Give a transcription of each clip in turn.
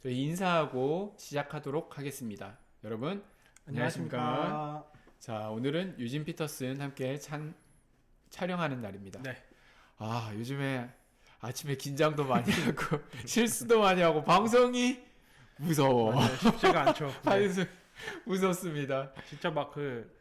저희 인사하고 시작하도록 하겠습니다. 여러분 안녕하십니까? 자, 오늘은 유진 피터슨 함께 촬영하는 날입니다. 네. 요즘에 아침에 긴장도 많이 하고 실수도 많이 하고 방송이 무서워. 맞아요. 쉽지가 않죠. 네. 무섭습니다. 진짜 막 그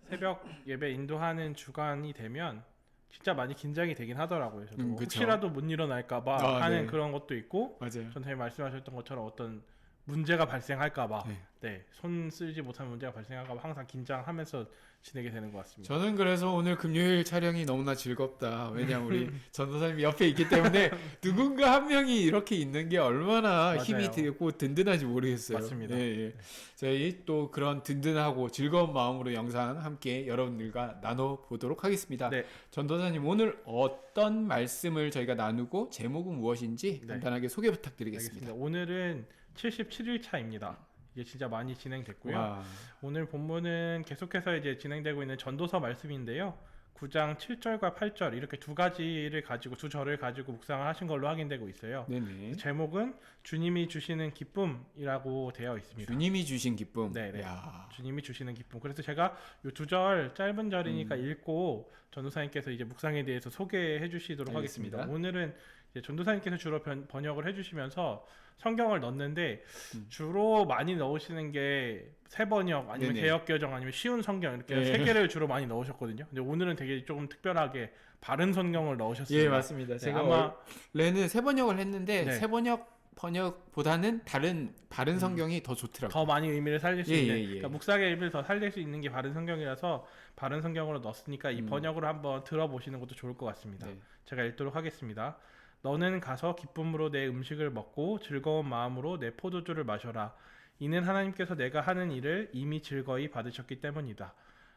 새벽 예배 인도하는 주간이 되면 진짜 많이 긴장이 되긴 하더라고요. 저도 그쵸. 혹시라도 못 일어날까봐 하는 네. 그런 것도 있고, 맞아요. 선생님 말씀하셨던 것처럼 어떤 문제가 발생할까봐, 네. 손 쓰지 못하는 문제가 발생할까봐 항상 긴장하면서 지내게 되는 것 같습니다. 저는 그래서 오늘 금요일 촬영이 너무나 즐겁다. 왜냐하면 우리 전도사님이 옆에 있기 때문에 누군가 한 명이 이렇게 있는 게 얼마나 맞아요. 힘이 되고 든든한지 모르겠어요. 맞습니다. 예. 저희 또 그런 든든하고 즐거운 마음으로 영상 함께 여러분들과 나눠보도록 하겠습니다. 네. 전도사님 오늘 어떤 말씀을 저희가 나누고 제목은 무엇인지 간단하게 소개 부탁드리겠습니다. 알겠습니다. 오늘은 77일 차입니다. 이게 진짜 많이 진행됐고요. 와. 오늘 본문은 계속해서 이제 진행되고 있는 전도서 말씀인데요. 9장 7절과 8절 이렇게 두 절을 가지고 묵상을 하신 걸로 확인되고 있어요. 네네. 제목은 주님이 주시는 기쁨이라고 되어 있습니다. 주님이 주신 기쁨. 네네. 야. 주님이 주시는 기쁨. 그래서 제가 이 두 절 짧은 절이니까 읽고 전도사님께서 이제 묵상에 대해서 소개해 주시도록 알겠습니다. 하겠습니다. 오늘은 이제 전도사님께서 주로 번역을 해주시면서 성경을 넣는데 주로 많이 넣으시는 게 새번역 아니면 네네. 개역개정 아니면 쉬운 성경 이렇게 네. 세 개를 주로 많이 넣으셨거든요. 근데 오늘은 되게 조금 특별하게 바른 성경을 넣으셨습니다. 예, 맞습니다. 네, 제가 아마 원래는 새 번역을 했는데 네. 새 번역보다는 다른 바른 성경이 더 좋더라고요. 더 많이 의미를 살릴 수 있는 그러니까 예. 묵상의 의미를 더 살릴 수 있는 게 바른 성경이라서 바른 성경으로 넣었으니까 이 번역으로 한번 들어보시는 것도 좋을 것 같습니다. 네. 제가 읽도록 하겠습니다. 너는 가서 기쁨으로 내 음식을 먹고 즐거운 마음으로 내 포도주를 마셔라. 이는 하나님께서 내가 하는 일을 이미 즐거이 받으셨기 때문이다.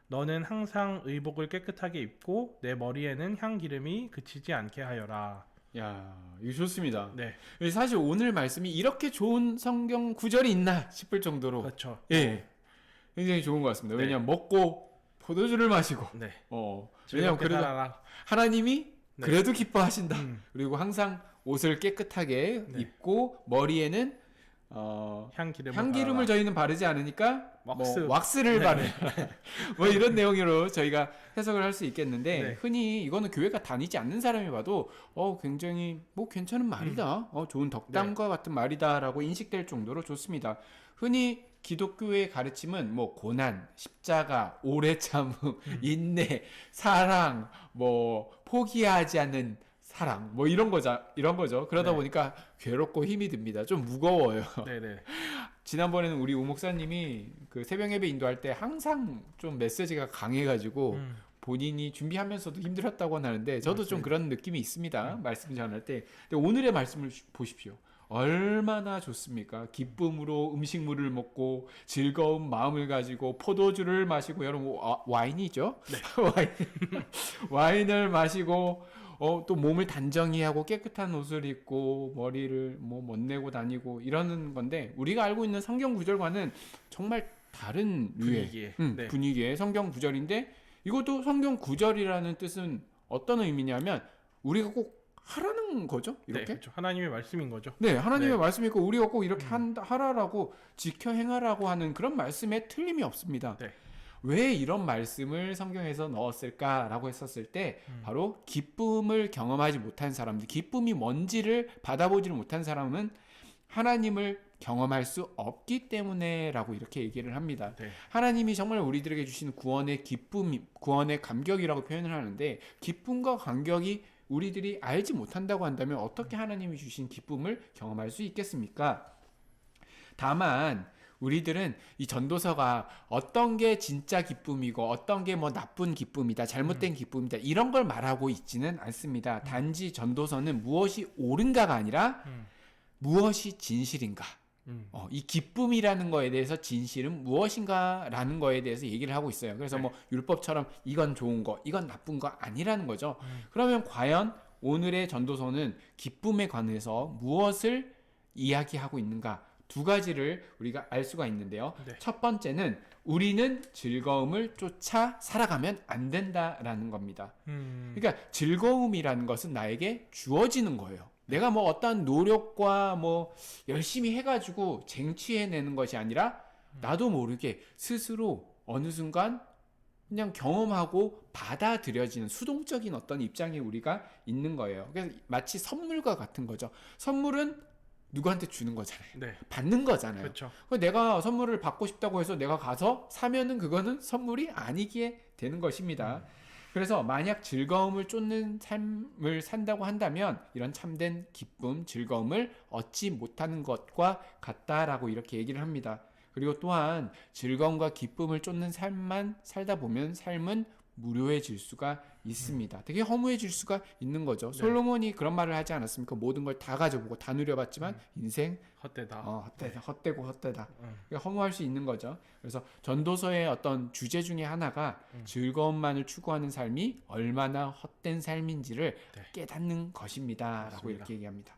너는 항상 의복을 깨끗하게 입고 내 머리에는 향기름이 그치지 않게 하여라. 야, 이거 좋습니다. 네, 사실 오늘 말씀이 이렇게 좋은 성경 구절이 있나 싶을 정도로 그렇죠. 예, 굉장히 좋은 것 같습니다. 네. 왜냐하면 먹고 포도주를 마시고 네, 왜냐하면 즐겁게 그래도 살아라. 하나님이 네. 그래도 기뻐하신다. 그리고 항상 옷을 깨끗하게 입고 머리에는 향기름을 저희는 바르지 않으니까 왁스를 바르 뭐 이런 내용으로 저희가 해석을 할 수 있겠는데 흔히 이거는 교회가 다니지 않는 사람이 봐도 굉장히 뭐 괜찮은 말이다. 좋은 덕담과 같은 말이다라고 인식될 정도로 좋습니다. 흔히 기독교의 가르침은 뭐 고난, 십자가, 오래 참음, 인내, 사랑, 뭐 포기하지 않는 사랑, 뭐 이런 거죠. 그러다 보니까 괴롭고 힘이 듭니다. 좀 무거워요. 네네. 지난번에는 우리 우 목사님이 그 새벽 예배 인도할 때 항상 좀 메시지가 강해가지고 본인이 준비하면서도 힘들었다고 하는데 저도 좀 그런 느낌이 있습니다. 말씀 전할 때. 근데 오늘의 말씀을 보십시오. 얼마나 좋습니까? 기쁨으로 음식물을 먹고 즐거운 마음을 가지고 포도주를 마시고 여러분 와인이죠? 와인을 마시고 또 몸을 단정히 하고 깨끗한 옷을 입고 머리를 뭐 멋내고 다니고 이러는 건데 우리가 알고 있는 성경 구절과는 정말 다른 류의 분위기의 성경 구절인데 이것도 성경 구절이라는 뜻은 어떤 의미냐면 우리가 꼭 하라는 거죠? 이렇게? 네, 그렇죠. 하나님의 말씀인 거죠. 네, 하나님의 말씀이고 우리가 꼭 이렇게 하라라고 지켜 행하라고 하는 그런 말씀에 틀림이 없습니다. 네. 왜 이런 말씀을 성경에서 넣었을까라고 했었을 때 바로 기쁨을 경험하지 못한 사람들, 기쁨이 뭔지를 받아보지를 못한 사람은 하나님을 경험할 수 없기 때문에라고 이렇게 얘기를 합니다. 네. 하나님이 정말 우리들에게 주시는 구원의 기쁨, 구원의 감격이라고 표현을 하는데 기쁨과 감격이 우리들이 알지 못한다고 한다면 어떻게 하나님이 주신 기쁨을 경험할 수 있겠습니까? 다만 우리들은 이 전도서가 어떤 게 진짜 기쁨이고 어떤 게 뭐 나쁜 기쁨이다, 잘못된 기쁨이다 이런 걸 말하고 있지는 않습니다. 단지 전도서는 무엇이 옳은가가 아니라 무엇이 진실인가, 이 기쁨이라는 거에 대해서 진실은 무엇인가라는 거에 대해서 얘기를 하고 있어요. 그래서 뭐 율법처럼 이건 좋은 거, 이건 나쁜 거 아니라는 거죠. 그러면 과연 오늘의 전도서는 기쁨에 관해서 무엇을 이야기하고 있는가? 두 가지를 우리가 알 수가 있는데요. 첫 번째는 우리는 즐거움을 쫓아 살아가면 안 된다라는 겁니다. 그러니까 즐거움이라는 것은 나에게 주어지는 거예요. 내가 뭐 어떤 노력과 뭐 열심히 해가지고 쟁취해내는 것이 아니라 나도 모르게 스스로 어느 순간 그냥 경험하고 받아들여지는 수동적인 어떤 입장에 우리가 있는 거예요. 그래서 마치 선물과 같은 거죠. 선물은 누구한테 주는 거잖아요. 네. 받는 거잖아요. 그렇죠. 내가 선물을 받고 싶다고 해서 내가 가서 사면은 그거는 선물이 아니게 되는 것입니다. 그래서 만약 즐거움을 쫓는 삶을 산다고 한다면 이런 참된 기쁨, 즐거움을 얻지 못하는 것과 같다라고 이렇게 얘기를 합니다. 그리고 또한 즐거움과 기쁨을 쫓는 삶만 살다 보면 삶은 무료해질 수가 있습니다. 되게 허무해질 수가 있는 거죠. 네. 솔로몬이 그런 말을 하지 않았습니까? 모든 걸 다 가져보고 다 누려봤지만 인생 헛되다. 헛되다, 헛되고 헛되다. 음. 허무할 수 있는 거죠. 그래서 전도서의 어떤 주제 중에 하나가 즐거움만을 추구하는 삶이 얼마나 헛된 삶인지를 네. 깨닫는 것입니다라고 맞습니다. 이렇게 얘기합니다.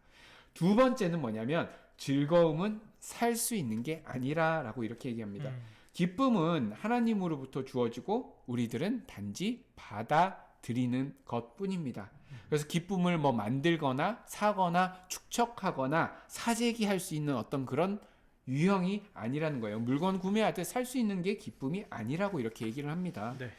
두 번째는 뭐냐면 즐거움은 살 수 있는 게 아니라라고 이렇게 얘기합니다. 기쁨은 하나님으로부터 주어지고 우리들은 단지 받아들이는 것뿐입니다. 그래서 기쁨을 뭐 만들거나 사거나 축적하거나 사재기할 수 있는 어떤 그런 유형이 아니라는 거예요. 물건 구매할 때 살 수 있는 게 기쁨이 아니라고 이렇게 얘기를 합니다. 네.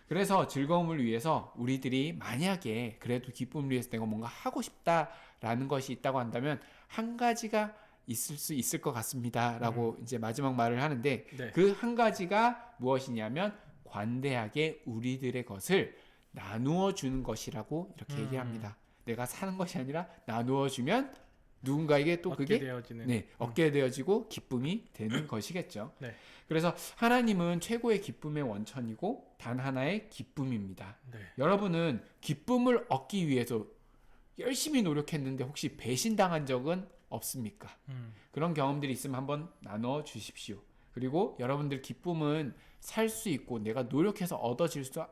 그래서 즐거움을 위해서 우리들이 만약에 그래도 기쁨을 위해서 내가 뭔가 하고 싶다라는 것이 있다고 한다면 한 가지가 있을 수 있을 것 같습니다라고 이제 마지막 말을 하는데 네. 그 한 가지가 무엇이냐면 관대하게 우리들의 것을 나누어 주는 것이라고 이렇게 얘기합니다. 내가 사는 것이 아니라 나누어 주면 누군가에게 또 얻게 그게 되어지는. 얻게 되어지고 기쁨이 되는 것이겠죠. 네. 그래서 하나님은 최고의 기쁨의 원천이고 단 하나의 기쁨입니다. 네. 여러분은 기쁨을 얻기 위해서 열심히 노력했는데 혹시 배신당한 적은 없습니까? 그런 경험들이 있으면 한번 나눠 주십시오. 그리고 여러분들 기쁨은 살 수 있고 내가 노력해서 얻어질 수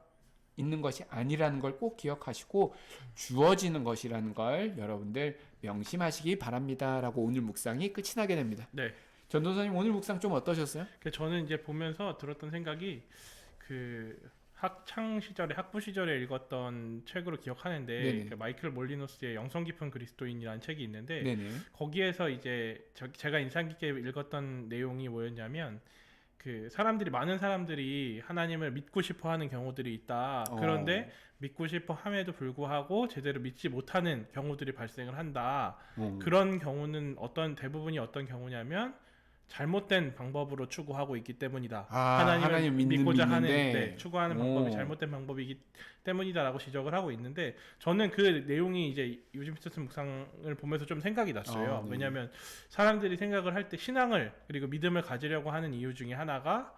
있는 것이 아니라는 걸 꼭 기억하시고 주어지는 것이라는 걸 여러분들 명심하시기 바랍니다. 라고 오늘 묵상이 끝이 나게 됩니다. 네. 전도사님 오늘 묵상 좀 어떠셨어요? 저는 이제 보면서 들었던 생각이 그 학창 시절에 학부 시절에 읽었던 책으로 기억하는데 네네. 그 마이클 몰리노스의 영성 깊은 그리스도인이라는 책이 있는데 네네. 거기에서 이제 제가 인상 깊게 읽었던 내용이 뭐였냐면 그 많은 사람들이 하나님을 믿고 싶어 하는 경우들이 있다. 그런데 믿고 싶어 함에도 불구하고 제대로 믿지 못하는 경우들이 발생을 한다. 그런 경우는 대부분이 어떤 경우냐면 잘못된 방법으로 추구하고 있기 때문이다. 하나님을 믿고자 하는 추구하는 방법이 잘못된 방법이기 때문이다라고 지적을 하고 있는데 저는 그 내용이 이제 요즘 피터슨 묵상을 보면서 좀 생각이 났어요. 네. 왜냐하면 사람들이 생각을 할 때 신앙을 그리고 믿음을 가지려고 하는 이유 중에 하나가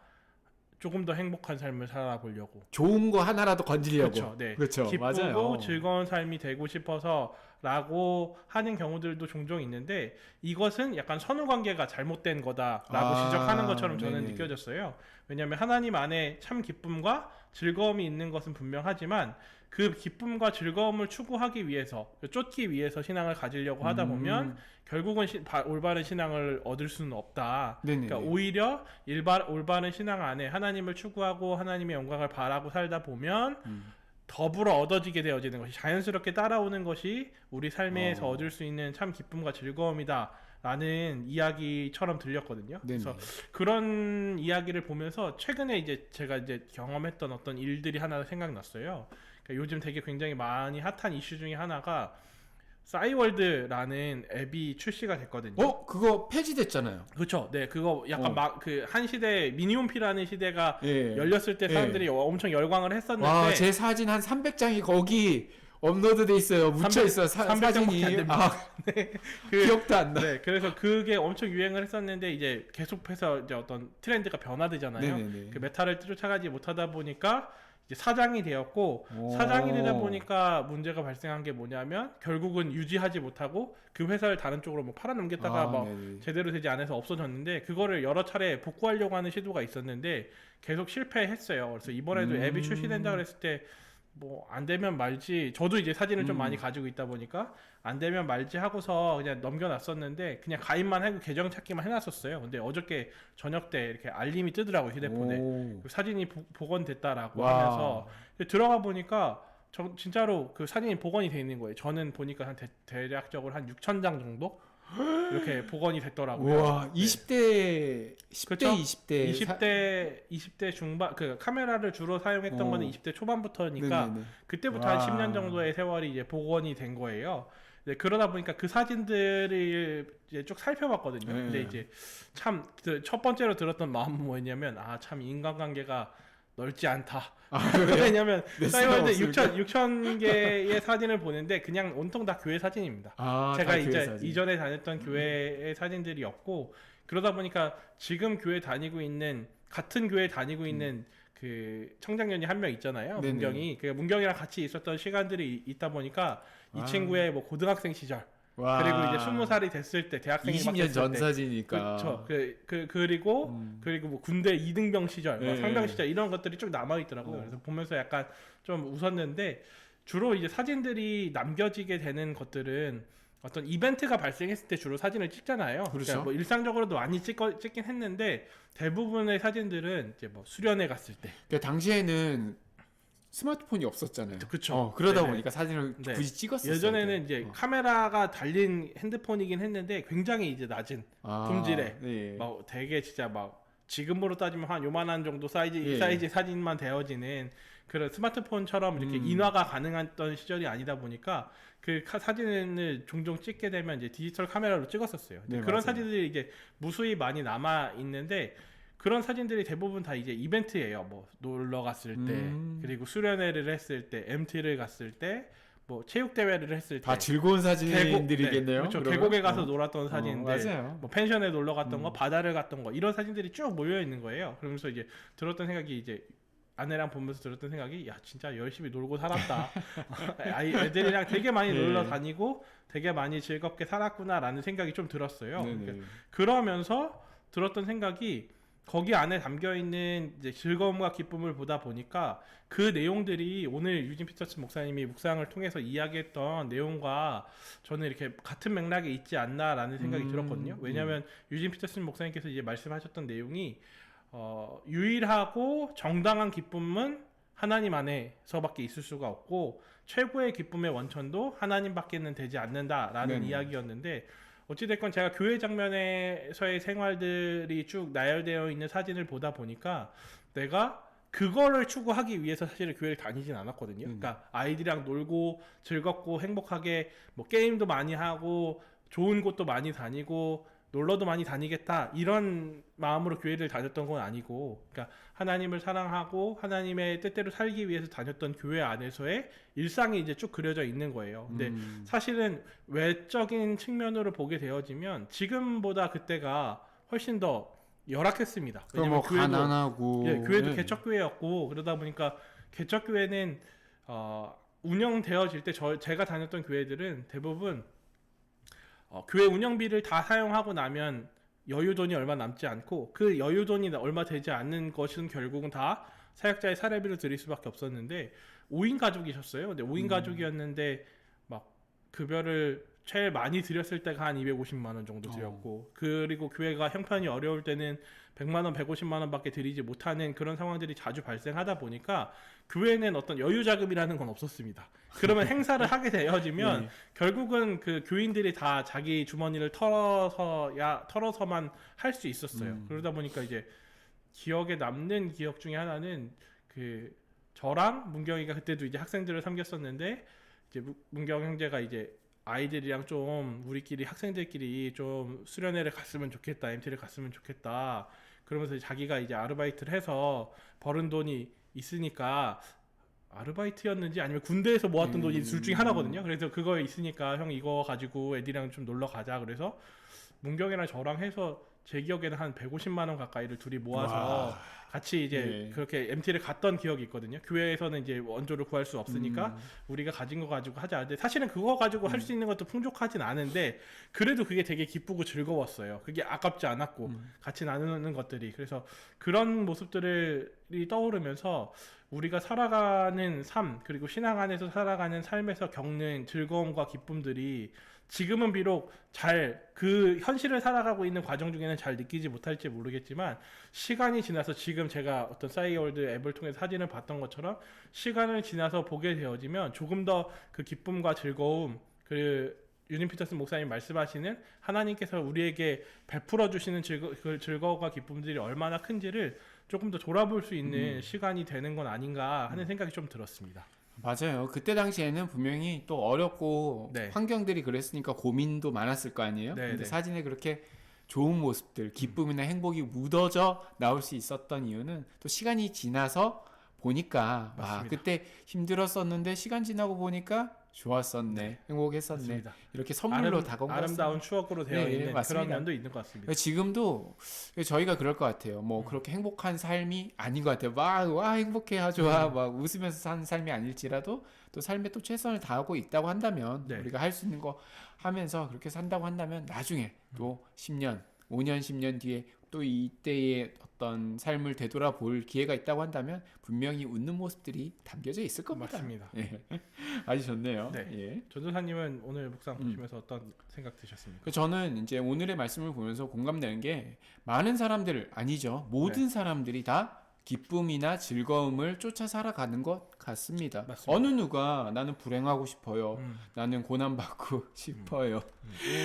조금 더 행복한 삶을 살아보려고 좋은 거 하나라도 건지려고. 그렇죠. 네. 그렇죠. 기쁘고 맞아요. 즐거운 삶이 되고 싶어서라고 하는 경우들도 종종 있는데 이것은 약간 선후 관계가 잘못된 거다라고 지적하는 것처럼 저는 네네. 느껴졌어요. 왜냐하면 하나님 안에 참 기쁨과 즐거움이 있는 것은 분명하지만 그 기쁨과 즐거움을 추구하기 위해서 쫓기 위해서 신앙을 가지려고 하다 보면 결국은 올바른 신앙을 얻을 수는 없다. 네네네. 그러니까 오히려 올바른 신앙 안에 하나님을 추구하고 하나님의 영광을 바라고 살다 보면 더불어 얻어지게 되어지는 것이 자연스럽게 따라오는 것이 우리 삶에서 얻을 수 있는 참 기쁨과 즐거움이다. 라는 이야기처럼 들렸거든요. 네네. 그래서 그런 이야기를 보면서 최근에 이제 제가 이제 경험했던 어떤 일들이 하나 생각났어요. 그러니까 요즘 되게 굉장히 많이 핫한 이슈 중에 하나가 싸이월드라는 앱이 출시가 됐거든요. 그거 폐지됐잖아요. 그렇죠. 네, 그거 약간 막 그 한 시대 미니홈피라는 시대가 열렸을 때 사람들이 엄청 열광을 했었는데 와, 제 사진 한 300장이 거기 업로드돼 있어요. 묻혀 있어. 사진이. 네, 기억도 안 나. 네, 그래서 그게 엄청 유행을 했었는데 이제 계속해서 이제 어떤 트렌드가 변화되잖아요. 네네네. 그 메타를 쫓아가지 못하다 보니까 이제 사장이 되었고 사장이 되다 보니까 문제가 발생한 게 뭐냐면 결국은 유지하지 못하고 그 회사를 다른 쪽으로 뭐 팔아넘겼다가 네네. 제대로 되지 않아서 없어졌는데 그거를 여러 차례 복구하려고 하는 시도가 있었는데 계속 실패했어요. 그래서 이번에도 앱이 출시된다 그랬을 때 뭐 안 되면 말지. 저도 이제 사진을 좀 많이 가지고 있다 보니까 안 되면 말지 하고서 그냥 넘겨놨었는데 그냥 가입만 하고 계정 찾기만 해놨었어요. 근데 어저께 저녁 때 이렇게 알림이 뜨더라고요, 휴대폰에. 사진이 복원됐다라고 하면서 들어가 보니까 저 진짜로 그 사진이 복원이 돼 있는 거예요. 저는 보니까 한 대략적으로 한 6천 장 정도 이렇게 복원이 됐더라고요. 우와, 20대, 10대, 그쵸? 20대 20대 중반 그 카메라를 주로 사용했던 어. 거는 20대 초반부터니까 네네네. 그때부터 와. 한 10년 정도의 세월이 이제 복원이 된 거예요. 네, 그러다 보니까 그 사진들을 이제 쭉 살펴봤거든요. 네. 근데 이제 참 첫 번째로 들었던 마음은 뭐였냐면 참 인간관계가 넓지 않다. 그래요? 왜냐면 내 사이월드 사람 6천 개의 사진을 보는데 그냥 온통 다 교회 사진입니다. 제가 다 이제 교회 사진. 이전에 다녔던 교회의 사진들이 없고 그러다 보니까 지금 교회 다니고 있는 같은 교회 다니고 있는 그 청장년이 한 명 있잖아요. 네네. 문경이 그 문경이랑 같이 있었던 시간들이 있다 보니까 이 아. 친구의 뭐 고등학생 시절 와. 그리고 이제 20살이 됐을 때 대학생이 막 20년 됐을 전 때 사진이니까. 그렇죠. 그리고 뭐 군대 이등병 시절, 뭐 네. 상병 시절 이런 것들이 쭉 남아 있더라고요. 그래서 보면서 약간 좀 웃었는데 주로 이제 사진들이 남겨지게 되는 것들은 어떤 이벤트가 발생했을 때 주로 사진을 찍잖아요. 그렇죠. 그러니까 뭐 일상적으로도 많이 찍긴 했는데 대부분의 사진들은 이제 뭐 수련회 갔을 때, 그 당시에는 스마트폰이 없었잖아요. 그쵸. 그러다 네네. 보니까 사진을 네. 굳이 찍었었어요. 예전에는 이제 카메라가 달린 핸드폰이긴 했는데 굉장히 이제 낮은 품질의 네. 막 되게 진짜 막 지금으로 따지면 한 요만한 정도 예. 사이즈 사진만 되어지는 그런 스마트폰처럼 이렇게 인화가 가능했던 시절이 아니다 보니까 그 사진을 종종 찍게 되면 이제 디지털 카메라로 찍었었어요. 네, 그런 맞아요. 사진들이 이제 무수히 많이 남아 있는데 그런 사진들이 대부분 다 이제 이벤트예요. 뭐 놀러 갔을 때 그리고 수련회를 했을 때 MT를 갔을 때 뭐 체육 대회를 했을 때 다 즐거운 사진들이겠네요. 네, 그렇죠. 그러면? 계곡에 가서 놀았던 사진들, 맞아요. 뭐 펜션에 놀러 갔던 거, 바다를 갔던 거 이런 사진들이 쭉 모여 있는 거예요. 그러면서 이제 들었던 생각이 이제 아내랑 보면서 들었던 생각이 야 진짜 열심히 놀고 살았다. 애들이랑 되게 많이 네. 놀러 다니고 되게 많이 즐겁게 살았구나라는 생각이 좀 들었어요. 네네. 그러니까 그러면서 들었던 생각이 거기 안에 담겨 있는 이제 즐거움과 기쁨을 보다 보니까 그 내용들이 오늘 유진 피터슨 목사님이 묵상을 통해서 이야기했던 내용과 저는 이렇게 같은 맥락에 있지 않나라는 생각이 들었거든요. 왜냐하면 유진 피터슨 목사님께서 이제 말씀하셨던 내용이 유일하고 정당한 기쁨은 하나님 안에서밖에 있을 수가 없고 최고의 기쁨의 원천도 하나님밖에는 되지 않는다라는 네네. 이야기였는데 어찌됐건 제가 교회 장면에서의 생활들이 쭉 나열되어 있는 사진을 보다 보니까 내가 그거를 추구하기 위해서 사실은 교회를 다니진 않았거든요. 그러니까 아이들이랑 놀고 즐겁고 행복하게 뭐 게임도 많이 하고 좋은 곳도 많이 다니고 놀러도 많이 다니겠다 이런 마음으로 교회를 다녔던 건 아니고 그러니까 하나님을 사랑하고 하나님의 뜻대로 살기 위해서 다녔던 교회 안에서의 일상이 이제 쭉 그려져 있는 거예요. 근데 사실은 외적인 측면으로 보게 되어지면 지금보다 그때가 훨씬 더 열악했습니다. 그럼 뭐 가난하고 교회도 네. 개척교회였고 그러다 보니까 개척교회는 운영되어질 때 제가 다녔던 교회들은 대부분 교회 운영비를 다 사용하고 나면 여유돈이 얼마 남지 않고 그 여유돈이 얼마 되지 않는 것은 결국은 다 사역자의 사례비로 드릴 수밖에 없었는데 5인 가족이셨어요. 근데 5인 가족이었는데 막 급여를 제일 많이 드렸을 때가 한 250만 원 정도 드렸고 그리고 교회가 형편이 어려울 때는 100만 원, 150만 원밖에 드리지 못하는 그런 상황들이 자주 발생하다 보니까 교회는 어떤 여유 자금이라는 건 없었습니다. 그러면 행사를 하게 되어지면 네. 결국은 그 교인들이 다 자기 주머니를 털어서만 할 수 있었어요. 그러다 보니까 이제 기억에 남는 기억 중에 하나는 그 저랑 문경이가 그때도 이제 학생들을 섬겼었는데 이제 문경 형제가 이제 아이들이랑 좀 우리끼리 학생들끼리 좀 수련회를 갔으면 좋겠다, MT를 갔으면 좋겠다. 그러면서 자기가 이제 아르바이트를 해서 벌은 돈이 있으니까 아르바이트였는지 아니면 군대에서 모았던 돈이 둘 중에 하나거든요. 그래서 그거 있으니까 형 이거 가지고 애들이랑 좀 놀러 가자. 그래서 문경이랑 저랑 해서 제 기억에는 한 150만 원 가까이를 둘이 모아서 와. 같이 이제 네. 그렇게 MT를 갔던 기억이 있거든요. 교회에서는 이제 원조를 구할 수 없으니까 우리가 가진 거 가지고 하자. 근데 사실은 그거 가지고 할 수 있는 것도 풍족하진 않은데 그래도 그게 되게 기쁘고 즐거웠어요. 그게 아깝지 않았고 같이 나누는 것들이. 그래서 그런 모습들이 떠오르면서 우리가 살아가는 삶 그리고 신앙 안에서 살아가는 삶에서 겪는 즐거움과 기쁨들이 지금은 비록 잘 그 현실을 살아가고 있는 과정 중에는 잘 느끼지 못할지 모르겠지만 시간이 지나서 지금 제가 어떤 싸이월드 앱을 통해 사진을 봤던 것처럼 시간을 지나서 보게 되어지면 조금 더 그 기쁨과 즐거움, 그 유닌 피터슨 목사님 말씀하시는 하나님께서 우리에게 베풀어 주시는 그 즐거움과 기쁨들이 얼마나 큰지를 조금 더 돌아볼 수 있는 시간이 되는 건 아닌가 하는 생각이 좀 들었습니다. 맞아요. 그때 당시에는 분명히 또 어렵고 네. 환경들이 그랬으니까 고민도 많았을 거 아니에요. 네, 근데 네. 사진에 그렇게 좋은 모습들, 기쁨이나 행복이 묻어져 나올 수 있었던 이유는 또 시간이 지나서 보니까 와, 맞습니다. 그때 힘들었었는데 시간 지나고 보니까 좋았었네, 행복했었네. 맞습니다. 이렇게 선물로 다가온 것 아름다운 추억으로 되어 네, 있는 그런 맞습니다. 면도 있는 것 같습니다. 지금도 저희가 그럴 것 같아요. 뭐 그렇게 행복한 삶이 아닌 것 같아요. 와 행복해 좋아 막 웃으면서 사는 삶이 아닐지라도 또 삶에 또 최선을 다하고 있다고 한다면 네. 우리가 할 수 있는 거 하면서 그렇게 산다고 한다면 나중에 또 10년, 5년, 10년 뒤에 또 이때의 어떤 삶을 되돌아볼 기회가 있다고 한다면 분명히 웃는 모습들이 담겨져 있을 겁니다. 맞습니다. 예. 아주 좋네요. 네. 예. 전도사님은 오늘 묵상 보시면서 어떤 생각 드셨습니까? 저는 이제 오늘의 말씀을 보면서 공감되는 게 많은 사람들 아니죠. 모든 네. 사람들이 다 기쁨이나 즐거움을 쫓아 살아가는 것 같습니다. 맞습니다. 어느 누가 나는 불행하고 싶어요. 음. 나는 고난받고 싶어요.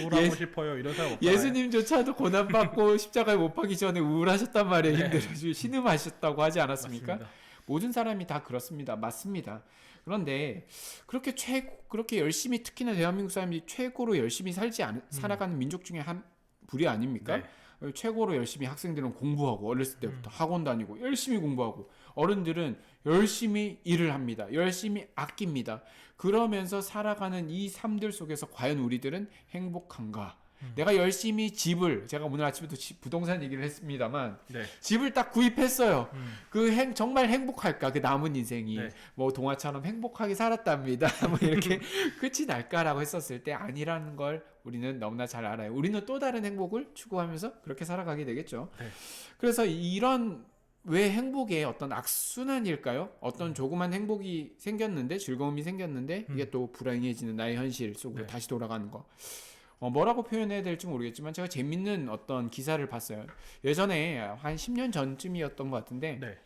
우울하고 예- 싶어요. 이런 사람 없잖아요. 예수님조차도 고난받고 십자가에 못 박기 전에 우울하셨단 말이에요. 네. 힘들어서 신음하셨다고 하지 않았습니까? 맞습니다. 모든 사람이 다 그렇습니다. 맞습니다. 그런데 그렇게 열심히 특히나 대한민국 사람들이 최고로 열심히 살아가는 민족 중에 한 부류 아닙니까? 네. 최고로 열심히 학생들은 공부하고 어렸을 때부터 학원 다니고 열심히 공부하고 어른들은 열심히 일을 합니다. 열심히 아낍니다. 그러면서 살아가는 이 삶들 속에서 과연 우리들은 행복한가? 내가 열심히 제가 오늘 아침에도 부동산 얘기를 했습니다만 네. 집을 딱 구입했어요. 정말 행복할까? 그 남은 인생이 네. 뭐 동화처럼 행복하게 살았답니다. 뭐 이렇게 끝이 날까라고 했었을 때 아니라는 걸 우리는 너무나 잘 알아요. 우리는 또 다른 행복을 추구하면서 그렇게 살아가게 되겠죠. 네. 그래서 이런 왜 행복의 어떤 악순환일까요? 어떤 조그만 행복이 생겼는데 즐거움이 생겼는데 이게 또 불행해지는 나의 현실 속으로 네. 다시 돌아가는 거. 뭐라고 표현해야 될지 모르겠지만 제가 재밌는 어떤 기사를 봤어요. 예전에 한 10년 전쯤이었던 것 같은데 네.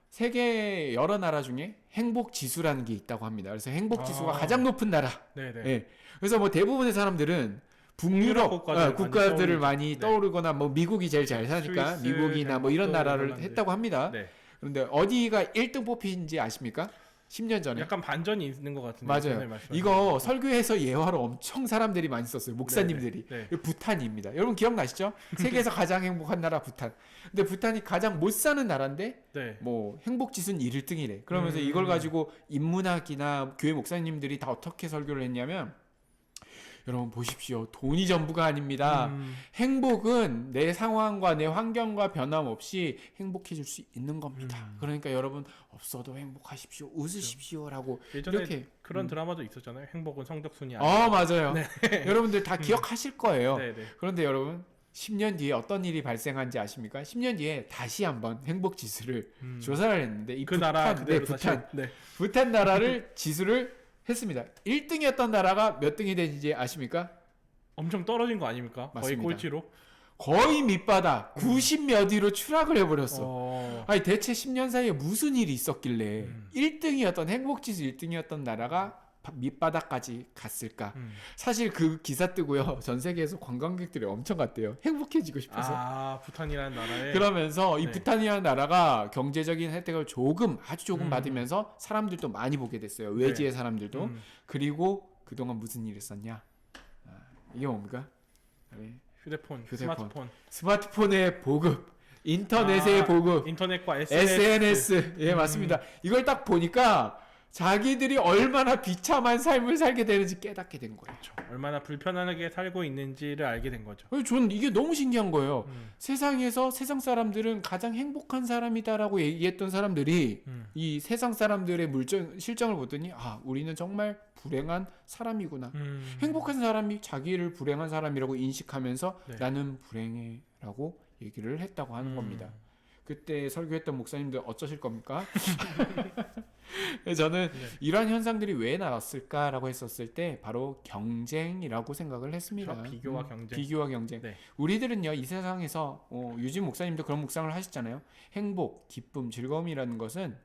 세계 여러 나라 중에 행복 지수라는 게 있다고 합니다. 그래서 행복 지수가 아. 가장 높은 나라. 네. 네. 예. 그래서 뭐 대부분의 사람들은 북유럽 국가들 국가들을 많이 많이 네. 떠오르거나 뭐 미국이 제일 잘 사니까 스위스, 미국이나 뭐 이런 덴마크, 나라를 넷덜란드. 했다고 합니다. 네. 그런데 어디가 1등 뽑힌지 아십니까? 10년 전에. 약간 반전이 있는 것 같은데. 맞아요. 선생님 말씀하신 이거 거. 설교에서 예화로 엄청 사람들이 많이 썼어요. 목사님들이. 네, 네. 이거 부탄입니다. 여러분 기억나시죠? 세계에서 가장 행복한 나라 부탄. 근데 부탄이 가장 못 사는 나라인데 네. 뭐 행복 지수는 1등이래. 그러면서 이걸 가지고 인문학이나 교회 목사님들이 다 어떻게 설교를 했냐면 여러분 보십시오. 돈이 전부가 아닙니다. 행복은 내 상황과 내 환경과 변함없이 행복해질 수 있는 겁니다. 그러니까 여러분 없어도 행복하십시오. 웃으십시오라고 예전에 이렇게 그런 드라마도 있었잖아요. 행복은 성적순이 아니라. 맞아요. 여러분들 다 기억하실 거예요. 네, 네. 그런데 여러분 10년 뒤에 어떤 일이 발생한지 아십니까? 10년 뒤에 다시 한번 행복 지수를 조사를 했는데 이 그 나라 그대로 부탄, 다시. 네. 부탄 나라를 지수를 했습니다. 1등이었던 나라가 몇 등이 되는지 아십니까? 엄청 떨어진 거 아닙니까? 맞습니다. 거의 꼴찌로. 거의 밑바닥 90몇 위로 추락을 해버렸어. 어. 아니 대체 10년 사이에 무슨 일이 있었길래 1등이었던 행복지수 1등이었던 나라가 밑바닥까지 갔을까? 사실 그 기사 뜨고요. 전 세계에서 관광객들이 엄청 갔대요. 행복해지고 싶어서. 부탄이라는 나라에. 그러면서 이 네. 부탄이라는 나라가 경제적인 혜택을 아주 조금 받으면서 사람들도 많이 보게 됐어요. 외지의 사람들도. 그리고 그동안 무슨 일을 했었냐? 이게 뭡니까? 네. 휴대폰, 휴대폰. 스마트폰. 스마트폰의 보급, 인터넷의 보급, 인터넷과 SNS. 예, 맞습니다. 이걸 딱 보니까 자기들이 얼마나 비참한 삶을 살게 되는지 깨닫게 된 거예요. 얼마나 불편하게 살고 있는지를 알게 된 거죠. 저는 이게 너무 신기한 거예요. 세상에서 세상 사람들은 가장 행복한 사람이다라고 얘기했던 사람들이 이 세상 사람들의 실정을 보더니 우리는 정말 불행한 사람이구나. 행복한 사람이 자기를 불행한 사람이라고 인식하면서 네. 나는 불행해라고 얘기를 했다고 하는 겁니다. 그때 설교했던 목사님들 어쩌실 겁니까? 저는 네. 이러한 현상들이 왜 나왔을까라고 했었을 때 바로 경쟁이라고 생각을 했습니다. 그렇죠. 비교와 경쟁. 비교와 경쟁. 네. 우리들은요 이 세상에서 유진 목사님도 그런 묵상을 하셨잖아요. 행복, 기쁨, 즐거움이라는 것은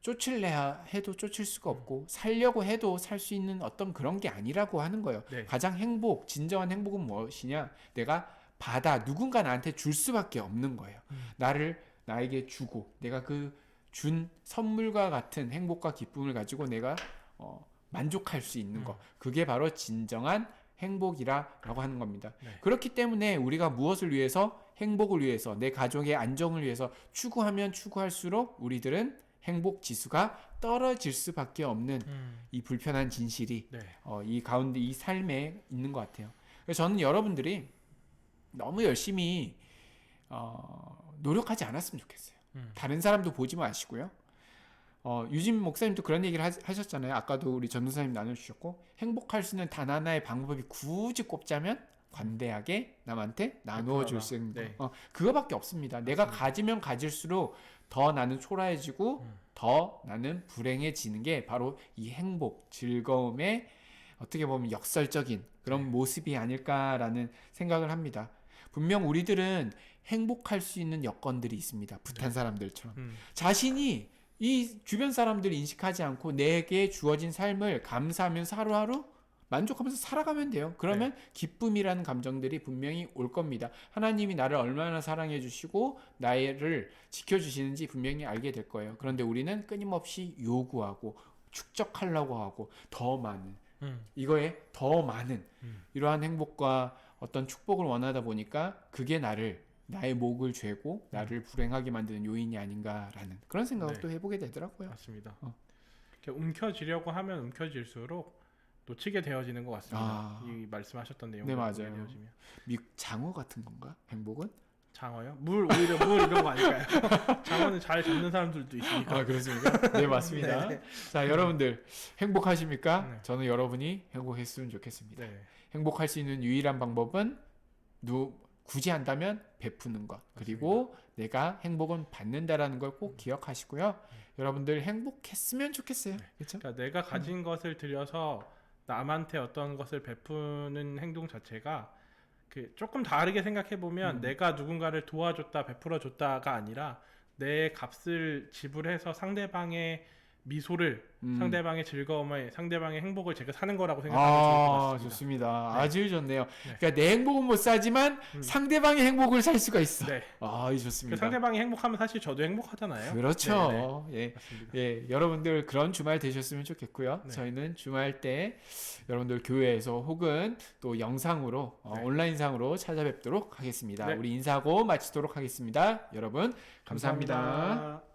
쫓을래야 해도 쫓을 수가 없고 살려고 해도 살 수 있는 어떤 그런 게 아니라고 하는 거예요. 네. 가장 진정한 행복은 무엇이냐? 내가 누군가 나한테 줄 수밖에 없는 거예요. 나에게 주고 내가 그 준 선물과 같은 행복과 기쁨을 가지고 내가 만족할 수 있는 거. 그게 바로 진정한 행복이라고 하는 겁니다. 네. 그렇기 때문에 우리가 무엇을 위해서 행복을 위해서 내 가족의 안정을 위해서 추구하면 추구할수록 우리들은 행복 지수가 떨어질 수밖에 없는 이 불편한 진실이 네. 이 가운데 이 삶에 있는 것 같아요. 그래서 저는 여러분들이 너무 열심히 노력하지 않았으면 좋겠어요. 다른 사람도 보지 마시고요. 유진 목사님도 그런 얘기를 하셨잖아요. 아까도 우리 전도사님 나눠주셨고 행복할 수 있는 단 하나의 방법이 굳이 꼽자면 관대하게 남한테 나누어 줄 수 있는 거. 네. 그거밖에 없습니다. 내가 가지면 가질수록 더 나는 초라해지고 더 나는 불행해지는 게 바로 이 행복, 즐거움의 어떻게 보면 역설적인 그런 모습이 아닐까라는 생각을 합니다. 분명 우리들은 행복할 수 있는 여건들이 있습니다. 부탄 사람들처럼. 자신이 이 주변 사람들이 인식하지 않고 내게 주어진 삶을 감사하면서 하루하루 만족하면서 살아가면 돼요. 그러면 기쁨이라는 감정들이 분명히 올 겁니다. 하나님이 나를 얼마나 사랑해 주시고 나를 지켜주시는지 분명히 알게 될 거예요. 그런데 우리는 끊임없이 요구하고 축적하려고 하고 더 많은 이거에 더 많은 이러한 행복과 어떤 축복을 원하다 보니까 그게 나의 목을 죄고 나를 불행하게 만드는 요인이 아닌가라는 그런 생각을 또 해보게 되더라고요. 맞습니다. 이렇게 움켜쥐려고 하면 움켜질수록 놓치게 되어지는 것 같습니다. 이 말씀하셨던 내용을 네, 맞아요. 되어지면. 장어 같은 건가? 행복은? 장어요? 오히려 물 이런 거 아닐까요? 장어는 잘 잡는 사람들도 있으니까. 그렇습니까? 네, 맞습니다. 네. 자, 여러분들 행복하십니까? 네. 저는 여러분이 행복했으면 좋겠습니다. 네. 행복할 수 있는 유일한 방법은 굳이 한다면 베푸는 것. 그리고 내가 행복은 받는다라는 걸 꼭 기억하시고요. 여러분들 행복했으면 좋겠어요. 그렇죠? 그러니까 내가 가진 것을 들여서 남한테 어떤 것을 베푸는 행동 자체가 조금 다르게 생각해 보면 내가 누군가를 도와줬다, 베풀어줬다가 아니라 내 값을 지불해서 상대방의 미소를, 상대방의 즐거움을, 상대방의 행복을 제가 사는 거라고 생각하면 좋을 것 같습니다. 좋습니다. 네. 아주 좋네요. 네. 그러니까 내 행복은 못 사지만 상대방의 행복을 살 수가 있어. 네. 이 좋습니다. 상대방이 행복하면 사실 저도 행복하잖아요. 그렇죠. 네, 예. 맞습니다. 예, 여러분들 그런 주말 되셨으면 좋겠고요. 네. 저희는 주말 때 여러분들 교회에서 혹은 또 영상으로 온라인상으로 찾아뵙도록 하겠습니다. 네. 우리 인사하고 마치도록 하겠습니다. 여러분 감사합니다. 감사합니다.